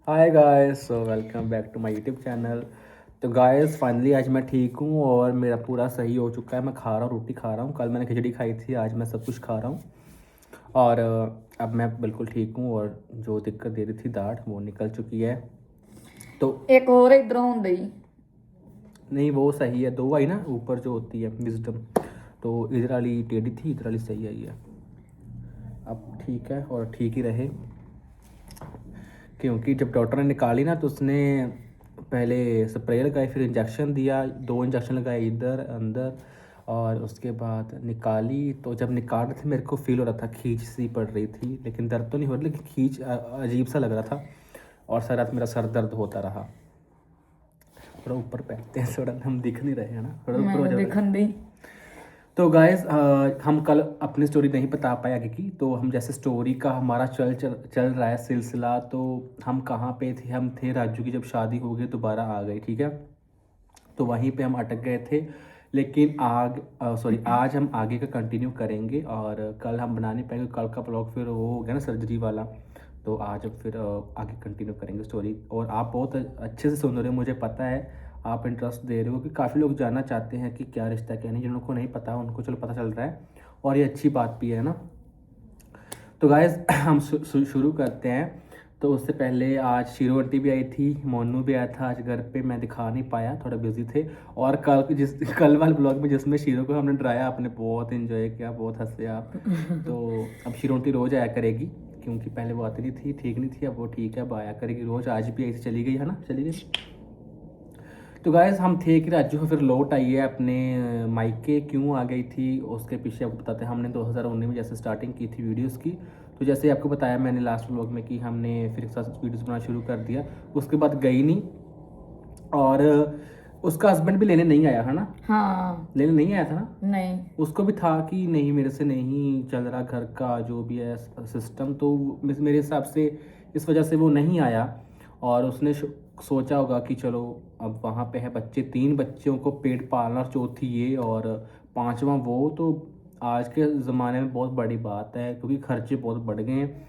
Hi guys, so welcome back to my YouTube channel. तो guys finally आज मैं ठीक हूँ और मेरा पूरा सही हो चुका है। मैं खा रहा हूँ, रोटी खा रहा हूँ। कल मैंने खिचड़ी खाई थी, आज मैं सब कुछ खा रहा हूँ। और अब मैं बिल्कुल ठीक हूँ और जो दिक्कत दे रही थी दाढ़ वो निकल चुकी है। तो एक और इधरों ਹੁੰਦੀ नहीं, वो सही है। दो आई ना ऊपर जो होती है विजडम, तो इधर वाली टेढ़ी थी, इधर वाली सही आई है। अब ठीक है और ठीक ही रहे, क्योंकि जब डॉक्टर ने निकाली ना तो उसने पहले स्प्रे लगाई, फिर इंजेक्शन दिया, 2 इंजेक्शन लगाए इधर अंदर, और उसके बाद निकाली। तो जब निकाल रहे थे मेरे को फील हो रहा था, खींच सी पड़ रही थी, लेकिन दर्द तो नहीं हो रहा, लेकिन खींच अजीब सा लग रहा था। और सारी रात मेरा सर दर्द होता रहा। थोड़ा ऊपर बैठते हैं, थोड़ा हम दिख नहीं रहे हैं ना, थोड़ा ऊपर हो मैं जाओ। देखन दी तो गाइस हम कल अपनी स्टोरी नहीं बता पाए आगे की। तो हम जैसे स्टोरी का हमारा चल रहा है सिलसिला। तो हम कहाँ पे थे? हम थे राजू की जब शादी हो गई दोबारा आ गई, ठीक है। तो वहीं पे हम अटक गए थे। लेकिन आज हम आगे का कंटिन्यू करेंगे और कल हम बना नहीं पाएंगे। कल का ब्लॉग फिर वो हो गया ना सर्जरी वाला। तो आज अब फिर आगे कंटिन्यू करेंगे स्टोरी। और आप बहुत अच्छे से सुन रहे हो, मुझे पता है। आप इंटरेस्ट दे रहे हो कि काफ़ी लोग जानना चाहते हैं कि क्या रिश्ता क्या नहीं। जिन लोगों को नहीं पता उनको चलो पता चल रहा है, और ये अच्छी बात भी है ना। तो गाइस हम शुरू करते हैं। तो उससे पहले आज शीरो आंटी भी आई थी, मोनू भी आया था आज घर पे। मैं दिखा नहीं पाया, थोड़ा बिजी थे। और कल वाले ब्लॉग में जिसमें शीरो को हमने डराया, आपने बहुत इन्जॉय किया, बहुत हंसे आप। तो अब शीरो आंटी रोज़ आया करेगी, क्योंकि पहले वो आती नहीं थी, ठीक नहीं थी। अब वो ठीक है, अब आया करेगी रोज़। आज भी ऐसे चली गई है ना, चली गई। तो गाइस हम थे कि राजू को फिर लौट आई है अपने मायके। क्यों आ गई थी उसके पीछे आपको बताते हैं। हमने 2019 में जैसे स्टार्टिंग की थी वीडियोस की, तो जैसे आपको बताया मैंने लास्ट व्लॉग में कि हमने फिर एक साथ वीडियोस बनाना शुरू कर दिया। उसके बाद गई नहीं। और उसका हस्बैंड भी लेने नहीं आया है ना, हाँ लेने नहीं आया था ना। नहीं उसको भी था कि नहीं, मेरे से नहीं चल रहा घर का जो भी है सिस्टम। तो मेरे हिसाब से इस वजह से वो नहीं आया। और उसने सोचा होगा कि चलो अब वहाँ पे है बच्चे, 3 बच्चों को पेट पालना, चौथी ये और पांचवा वो। तो आज के ज़माने में बहुत बड़ी बात है, क्योंकि खर्चे बहुत बढ़ गए हैं।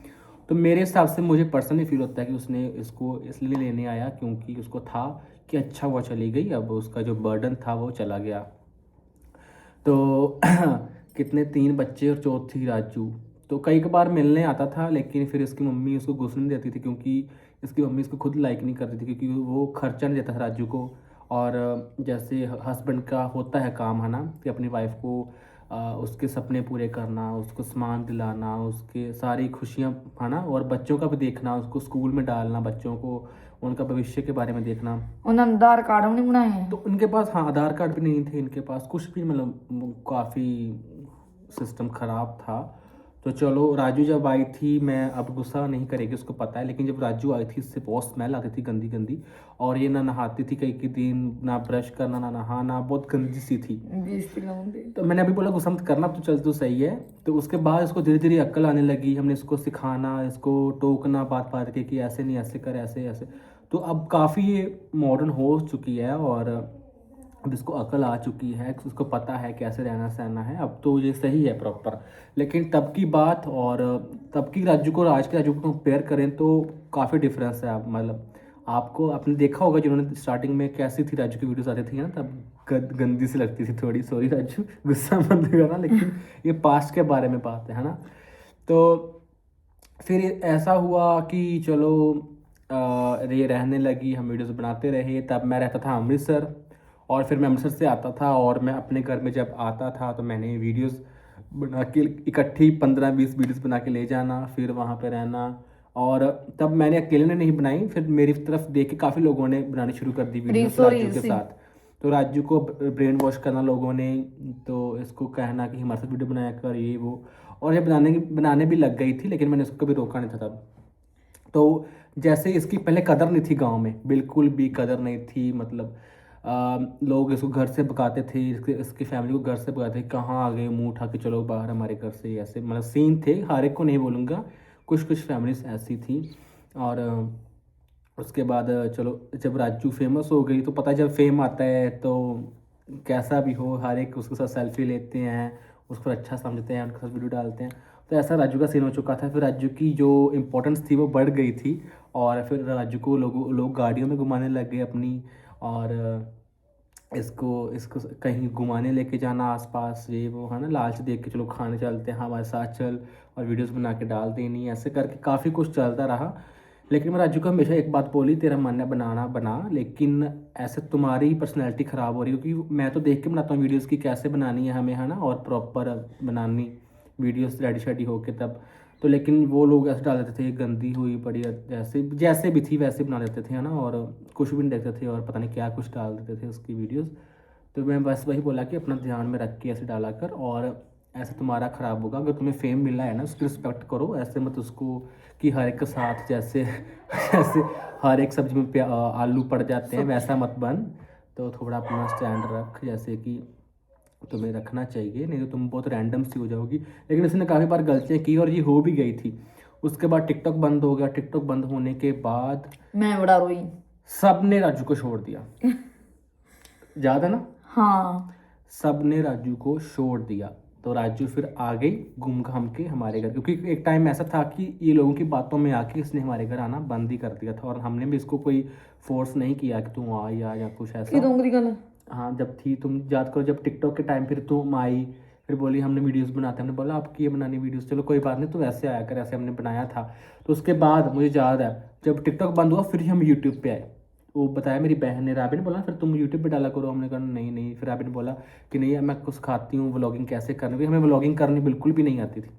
तो मेरे हिसाब से मुझे पर्सनली फील होता है कि उसने इसको इसलिए लेने आया क्योंकि उसको था कि अच्छा हुआ चली गई, अब उसका जो बर्डन था वो चला गया। तो कितने 3 बच्चे और चौथी राजू। तो कई बार मिलने आता था, लेकिन फिर इसकी मम्मी उसको घुसने नहीं देती थी, क्योंकि इसकी मम्मी इसको खुद लाइक नहीं करती थी, क्योंकि वो खर्चा नहीं देता था राजू को। और जैसे हस्बैंड का होता है काम है ना, कि अपनी वाइफ को उसके सपने पूरे करना, उसको सामान दिलाना, उसके सारी खुशियाँ है ना, और बच्चों का भी देखना, उसको स्कूल में डालना, बच्चों को उनका भविष्य के बारे में देखना। उन्होंने आधार कार्ड भी नहीं बनाए तो उनके पास हाँ आधार कार्ड भी नहीं थे, इनके पास कुछ भी, मतलब काफ़ी सिस्टम ख़राब था। तो चलो राजू जब आई थी, मैं अब गुस्सा नहीं करेगी, उसको पता है। लेकिन जब राजू आई थी इससे बहुत स्मेल आती थी गंदी गंदी। और ये ना नहाती थी कई दिन, ना ब्रश करना, ना नहाना, बहुत गंदी सी थी। बेइज्जती लाऊंगी तो मैंने अभी बोला गुस्सा मत करना, तो चल तो सही है। तो उसके बाद इसको धीरे धीरे अक्ल आने लगी। हमने इसको सिखाना, इसको टोकना बात बात के कि ऐसे नहीं, ऐसे कर, ऐसे ऐसे। तो अब काफ़ी ये मॉडर्न हो चुकी है, और अब इसको अकल आ चुकी है, उसको पता है कैसे रहना सहना है। अब तो ये सही है प्रॉपर। लेकिन तब की बात और तब की राजू को और आज के राजू को कंपेयर करें तो काफ़ी डिफरेंस है। अब मतलब आपको आपने देखा होगा, जिन्होंने स्टार्टिंग में कैसी थी राजू की वीडियोस आती थी ना, तब गंदी सी लगती थी थोड़ी। सॉरी राजू, गुस्सा मत करना, लेकिन ये पास्ट के बारे में बात है ना। तो फिर ऐसा हुआ कि चलो ये रहने लगी, हम वीडियोस बनाते रहे। तब मैं रहता था अमृतसर, और फिर मैं अमृतसर से आता था, और मैं अपने घर में जब आता था तो मैंने वीडियोस बना के इकट्ठी 15-20 वीडियोस बना के ले जाना, फिर वहाँ पे रहना। और तब मैंने अकेले ने नहीं बनाई, फिर मेरी तरफ देख के काफ़ी लोगों ने बनानी शुरू कर दी वीडियोस रीसो राजू के रीसी साथ। तो राजू को ब्रेन वॉश करना लोगों ने, तो इसको कहना कि हमारे साथ वीडियो बनाया कर, ये वो। और ये बनाने भी लग गई थी, लेकिन मैंने इसको कभी रोका नहीं था तब। तो जैसे इसकी पहले कदर नहीं थी गांव में, बिल्कुल भी कदर नहीं थी। मतलब लोग इसको घर से भगाते थे, इसकी फैमिली को घर से भगाते थे, कहाँ आ गए, मुंह उठा के चलो बाहर हमारे घर से, ऐसे मतलब सीन थे। हर एक को नहीं बोलूँगा, कुछ कुछ फैमिलीज ऐसी थी। और उसके बाद चलो जब राजू फेमस हो गई, तो पता है जब फेम आता है तो कैसा भी हो, हर एक उसके साथ सेल्फी लेते हैं, उसको अच्छा समझते हैं, उनके साथ वीडियो डालते हैं। तो ऐसा राजू का सीन हो चुका था। फिर राजू की जो इम्पोर्टेंस थी वो बढ़ गई थी। और फिर राजू को लोग गाड़ियों में घुमाने लग गए अपनी, और इसको इसको कहीं घुमाने लेके जाना आसपास, ये वो है ना, लालच देख के चलो खाने चलते हैं, हमारे साथ चल, और वीडियोस बना के डाल देनी, ऐसे करके काफ़ी कुछ चलता रहा। लेकिन मैं राजू को हमेशा एक बात बोली, तेरा मन है बनाना बना, लेकिन ऐसे तुम्हारी पर्सनैलिटी ख़राब हो रही है, क्योंकि मैं तो देख के बनाता हूँ वीडियोज़ की कैसे बनानी है हमें, है ना, और प्रॉपर बनानी वीडियोस रेडी शेडी होके तब। तो लेकिन वो लोग ऐसे डाल देते थे गंदी हुई पड़ी, जैसे जैसे भी थी वैसे बना देते थे, है ना, और कुछ भी नहीं देखते थे, और पता नहीं क्या कुछ डाल देते थे उसकी वीडियोस। तो मैं बस वही बोला कि अपना ध्यान में रख के ऐसे डाला कर, और ऐसे तुम्हारा ख़राब होगा। अगर तुम्हें फेम मिला है ना, उसकी रिस्पेक्ट करो, ऐसे मत उसको कि हर एक के साथ जैसे जैसे हर एक सब्जी में आलू पड़ जाते हैं वैसा मत बन। तो थोड़ा अपना स्टैंड रख, जैसे कि तुम्हें रखना चाहिए, नहीं तो तुम बहुत रैंडम सी हो जाओगी। लेकिन इसने काफ़ी बार गलतियाँ की और ये हो भी गई थी। उसके बाद टिकटॉक बंद हो गया। टिकटॉक बंद होने के बाद मैं बड़ा रोई। सब ने राजू को छोड़ दिया, याद है ना, हाँ। सब ने राजू को छोड़ दिया। तो राजू फिर आ गई घूम घाम के हमारे घर, क्योंकि एक टाइम ऐसा था कि ये लोगों की बातों में आके इसने हमारे घर आना बंद ही कर दिया था, और हमने भी इसको कोई फोर्स नहीं किया कि तू आ या कुछ ऐसा। किदों दी गल? हाँ, जब थी, तुम याद करो, जब टिकटॉक के टाइम फिर तुम आई, फिर बोली हमने वीडियोस बनाते हैं, हमने बोला आपकी ये बनानी वीडियोस, चलो कोई बात नहीं, तो ऐसे आया कर, ऐसे हमने बनाया था। तो उसके बाद मुझे याद है जब टिकटॉक बंद हुआ फिर हम यूट्यूब पे आए। वो बताया मेरी बहन ने, राबी ने बोला फिर तुम यूट्यूब पे डाला करो। हमने कहा नहीं नहीं, फिर राबी ने बोला कि नहीं मैं कुछ खाती हूँ, व्लॉगिंग कैसे करनी, क्योंकि हमें व्लॉगिंग करनी बिल्कुल भी नहीं आती थी।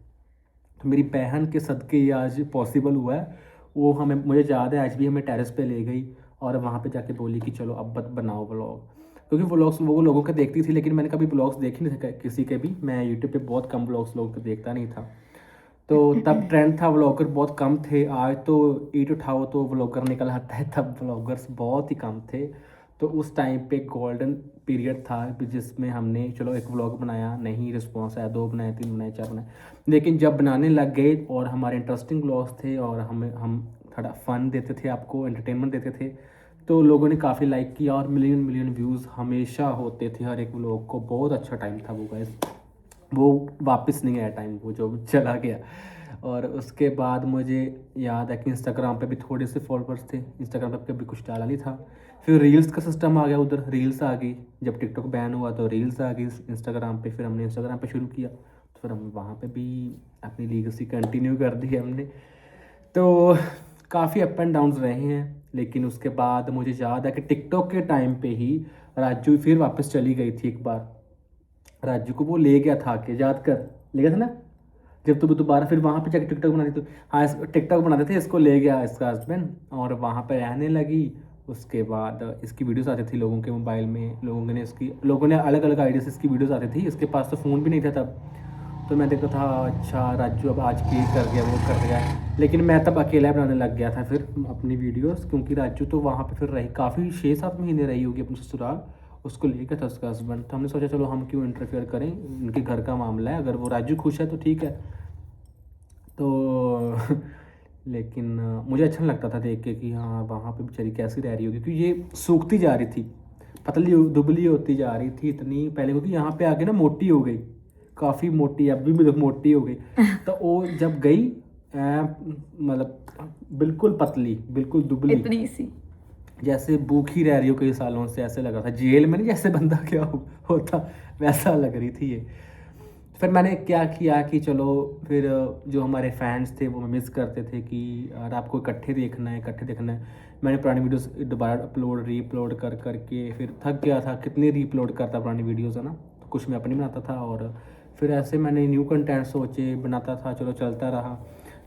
तो मेरी बहन के सदके ये आज पॉसिबल हुआ है। वो हमें, मुझे याद है आज भी, हमें टेरेस पे ले गई और वहाँ पे जाके बोली कि चलो अब बनाओ व्लॉग, क्योंकि व्लॉग्स वो लोगों के देखती थी, लेकिन मैंने कभी व्लॉग्स देखे नहीं थे किसी के भी। मैं यूट्यूब पे बहुत कम व्लॉग्स लोगों के देखता नहीं था। तो तब ट्रेंड था, व्लॉगर बहुत कम थे। आज तो ईट उठाओ तो व्लॉगर निकल आता है, तब व्लॉगर्स बहुत ही कम थे। तो उस टाइम पे गोल्डन पीरियड था जिसमें हमने चलो एक व्लॉग बनाया, नहीं रिस्पॉन्स आया, 2 बनाए, 3 बनाए, 4 बनाए। लेकिन जब बनाने लग गए और हमारे इंटरेस्टिंग व्लॉग्स थे और हम थोड़ा फन देते थे, आपको एंटरटेनमेंट देते थे, तो लोगों ने काफ़ी लाइक किया और मिलियन मिलियन व्यूज़ हमेशा होते थे हर एक व्लॉग को। बहुत अच्छा टाइम था वो गाइस, वो वापस नहीं आया टाइम, वो जो चला गया। और उसके बाद मुझे याद है कि इंस्टाग्राम पे भी थोड़े से फॉलोअर्स थे, इंस्टाग्राम पे कभी कुछ डाला नहीं था। फिर रील्स का सिस्टम आ गया, उधर रील्स आ गई। जब टिकटॉक बैन हुआ तो रील्स आ गई इंस्टाग्राम पे, फिर हमने इंस्टाग्राम पे शुरू किया, तो फिर हम वहाँ पे भी अपनी लीगेसी कंटिन्यू कर दी हमने। तो काफ़ी अप एंड डाउन्स रहे हैं। लेकिन उसके बाद मुझे याद है कि टिकटॉक के टाइम पे ही राजू फिर वापस चली गई थी एक बार। राजू को वो ले गया था, के याद कर, ले गया था ना, जब तो वो दोबारा फिर वहाँ पे जाकर टिकटॉक बनाती, तो हाँ टिकटॉक बनाते थे, इसको ले गया इसका हस्बैंड और वहाँ पे रहने लगी। उसके बाद इसकी वीडियोस आती थी लोगों के मोबाइल में, लोगों ने अलग अलग आइडिया से इसकी वीडियोस आती थी। इसके पास तो फ़ोन भी नहीं था तब। तो मैं देखता था अच्छा राजू अब आज ये कर गया वो कर गया। लेकिन मैं तब अकेला बनाने लग गया था फिर अपनी वीडियोस, क्योंकि राजू तो वहाँ पे फिर रही काफ़ी 6-7 महीने रही होगी अपने ससुराल। उसको लेकर था उसका हस्बैंड, तो हमने सोचा चलो हम क्यों इंटरफेयर करें, उनके घर का मामला है, अगर वो राजू खुश है तो ठीक है। तो लेकिन मुझे अच्छा नहीं लगता था देख के कि हाँ वहाँ पे बेचारी कैसी रह रही होगी, क्योंकि ये सूखती जा रही थी, पतली दुबली होती जा रही थी इतनी पहले, क्योंकि यहाँ पे आके ना मोटी हो गई, काफ़ी मोटी, अभी भी मोटी हो गई। तो वो जब गई मतलब बिल्कुल पतली, बिल्कुल दुबली, इतनी सी। जैसे भूखी रह रही हो कई सालों से, ऐसे लग रहा था जेल में नहीं जैसे बंदा क्या होता, वैसा लग रही थी ये। फिर मैंने क्या किया कि चलो फिर जो हमारे फैंस थे वो मिस करते थे कि यार आपको इकट्ठे देखना है, इकट्ठे देखना है। मैंने पुरानी वीडियोस दोबारा रीअपलोड कर करके फिर थक गया था, कितनी रीअपलोड करता पुरानी वीडियोस, है ना, तो कुछ मैं अपनी बनाता था और फिर ऐसे मैंने न्यू कंटेंट सोचे बनाता था, चलो चलता रहा।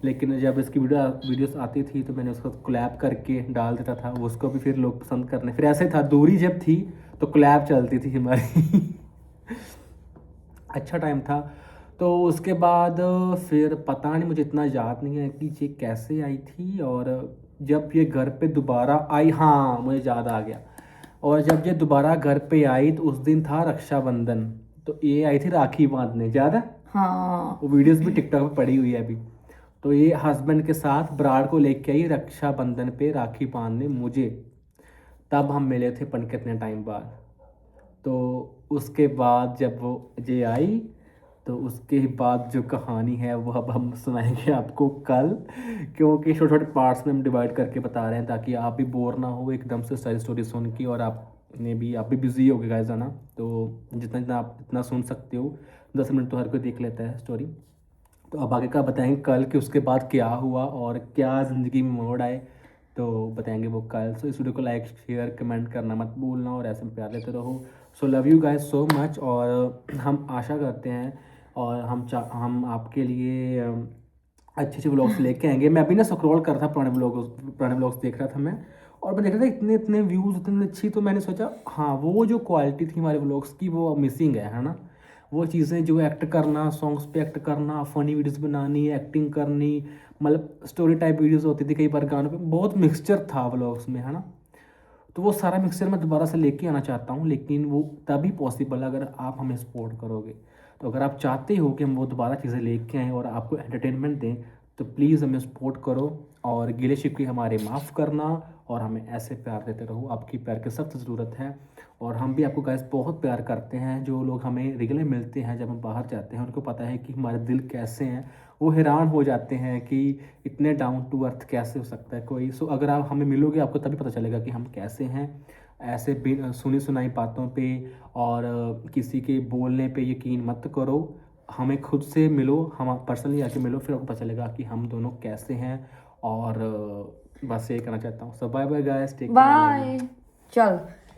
लेकिन जब इसकी वीडियोस आती थी तो मैंने उसको कोलैब करके डाल देता था, उसको भी फिर लोग पसंद करने, फिर ऐसे था दूरी जब थी तो कोलैब चलती थी हमारी अच्छा टाइम था। तो उसके बाद फिर पता नहीं, मुझे इतना याद नहीं है कि ये कैसे आई थी, और जब ये घर पे दोबारा आई, हाँ मुझे याद आ गया। और जब ये दोबारा घर पे आई तो उस दिन था रक्षाबंधन, तो ये आई थी राखी बांधने, याद है, हाँ। वो वीडियोस भी टिकटॉक पे पड़ी हुई है अभी। तो ये हस्बैंड के साथ ब्राड़ को लेके आई रक्षाबंधन पे राखी बांधने मुझे, तब हम मिले थे कितने टाइम बाद। तो उसके बाद जब वो ये आई तो उसके बाद जो कहानी है वो अब हम सुनाएंगे आपको कल, क्योंकि छोटे छोटे पार्ट्स में हम डिवाइड करके बता रहे हैं ताकि आप भी बोर ना हो एकदम से सारी स्टोरी सुन के, और आप भी बिजी हो गए गाइस, है ना। तो जितना जितना आप इतना सुन सकते हो, 10 मिनट तो हर कोई देख लेता है स्टोरी। तो अब आगे का बताएंगे कल कि उसके बाद क्या हुआ और क्या ज़िंदगी में मोड़ आए, तो बताएंगे वो कल। सो इस वीडियो को लाइक शेयर कमेंट करना मत भूलना, और ऐसे में प्यार लेते रहो। So love you guys so much, और हम आशा करते हैं और हम आपके लिए अच्छे अच्छे व्लॉग्स लेके आएंगे। मैं अभी ना स्क्रॉल कर रहा था, पुराने व्लॉग्स देख रहा था मैं, और मैं देख रहा था इतने इतने व्यूज़ इतने अच्छी, तो मैंने सोचा हाँ वो जो क्वालिटी थी हमारे व्लॉग्स की वो मिसिंग है ना। वो चीज़ें जो एक्ट करना, सॉन्ग्स पे एक्ट करना, फ़नी वीडियोस बनानी, एक्टिंग करनी, मतलब स्टोरी टाइप वीडियोस होती थी कई बार गानों पे, बहुत मिक्सचर था व्लॉग्स में, है ना। तो वो सारा मिक्सचर मैं दोबारा से लेके आना चाहता हूँ, लेकिन वो तभी पॉसिबल अगर आप हमें सपोर्ट करोगे। तो अगर आप चाहते हो कि हम वो दोबारा चीज़ें लेके आएँ और आपको एंटरटेनमेंट दें, तो प्लीज़ हमें सपोर्ट करो, और गिले शिकवे हमारे माफ़ करना, और हमें ऐसे प्यार देते रहो। आपकी प्यार की सख्त ज़रूरत है, और हम भी आपको गाइस बहुत प्यार करते हैं। जो लोग हमें रेगुलर मिलते हैं जब हम बाहर जाते हैं, उनको पता है कि हमारे दिल कैसे हैं। वो हैरान हो जाते हैं कि इतने डाउन टू अर्थ कैसे हो सकता है कोई। सो अगर आप हमें मिलोगे आपको तभी पता चलेगा कि हम कैसे हैं। ऐसे सुनी सुनाई बातों पे और किसी के बोलने पे यकीन मत करो। हमें खुद से मिलो, हम पर्सनली आके मिलो, फिर आपको पता चलेगा कि हम दोनों कैसे हैं। और बस ये कहना चाहता हूँ। So bye bye guys, take care, love you. Bye. चल।